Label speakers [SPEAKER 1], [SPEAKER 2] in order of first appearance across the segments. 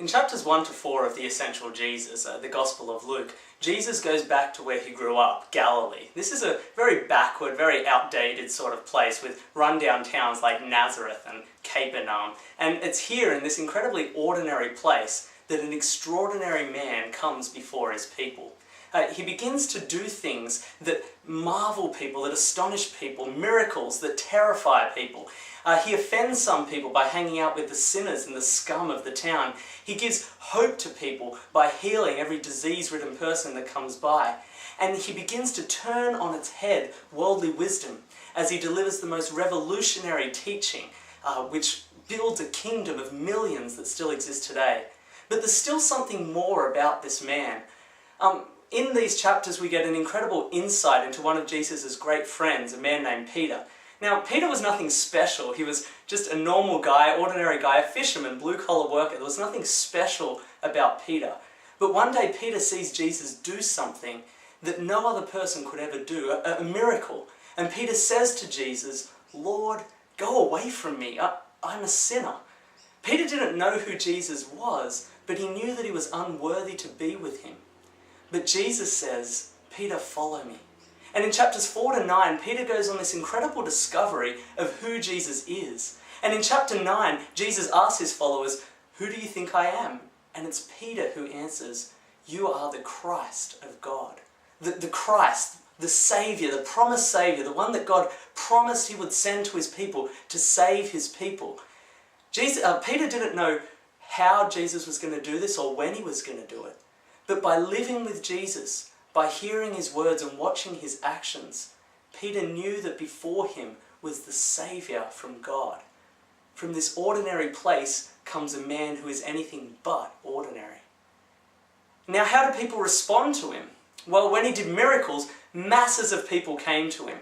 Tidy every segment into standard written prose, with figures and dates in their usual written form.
[SPEAKER 1] In chapters 1 to 4 of the Essential Jesus, the Gospel of Luke, Jesus goes back to where he grew up, Galilee. This is a very backward, very outdated sort of place with rundown towns like Nazareth and Capernaum. And it's here in this incredibly ordinary place that an extraordinary man comes before his people. He begins to do things that marvel people, that astonish people, miracles that terrify people. He offends some people by hanging out with the sinners and the scum of the town. He gives hope to people by healing every disease-ridden person that comes by. And he begins to turn on its head worldly wisdom as he delivers the most revolutionary teaching, which builds a kingdom of millions that still exists today. But there's still something more about this man. In these chapters we get an incredible insight into one of Jesus' great friends, a man named Peter. Now, Peter was nothing special. He was just a normal guy, ordinary guy, a fisherman, blue-collar worker. There was nothing special about Peter. But one day Peter sees Jesus do something that no other person could ever do, a miracle. And Peter says to Jesus, "Lord, go away from me. I'm a sinner." Peter didn't know who Jesus was, but he knew that he was unworthy to be with him. But Jesus says, "Peter, follow me." And in chapters 4 to 9, Peter goes on this incredible discovery of who Jesus is. And in chapter 9, Jesus asks his followers, "Who do you think I am?" And it's Peter who answers, "You are the Christ of God." The Christ, the Saviour, the promised Saviour, the one that God promised he would send to his people to save his people. Peter didn't know how Jesus was going to do this or when he was going to do it. But by living with Jesus, by hearing his words and watching his actions, Peter knew that before him was the Saviour from God. From this ordinary place comes a man who is anything but ordinary. Now, how did people respond to him? Well, when he did miracles, masses of people came to him.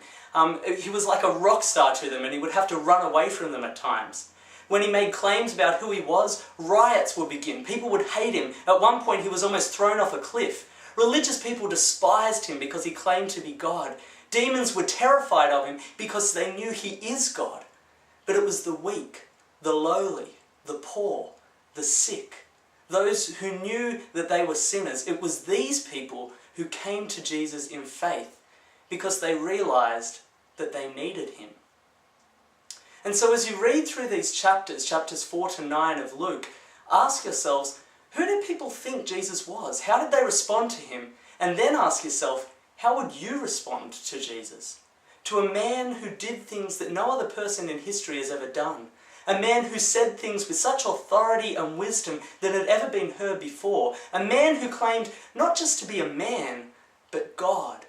[SPEAKER 1] He was like a rock star to them, and he would have to run away from them at times. When he made claims about who he was, riots would begin. People would hate him. At one point, he was almost thrown off a cliff. Religious people despised him because he claimed to be God. Demons were terrified of him because they knew he is God. But it was the weak, the lowly, the poor, the sick, those who knew that they were sinners. It was these people who came to Jesus in faith because they realized that they needed him. And so as you read through these chapters 4 to 9 of Luke, ask yourselves, who did people think Jesus was? How did they respond to him? And then ask yourself, how would you respond to Jesus? To a man who did things that no other person in history has ever done. A man who said things with such authority and wisdom that had ever been heard before. A man who claimed not just to be a man, but God.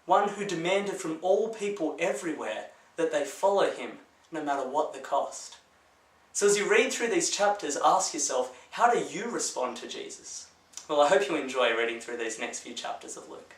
[SPEAKER 1] One who demanded from all people everywhere that they follow him, no matter what the cost. So as you read through these chapters, ask yourself, how do you respond to Jesus? Well, I hope you enjoy reading through these next few chapters of Luke.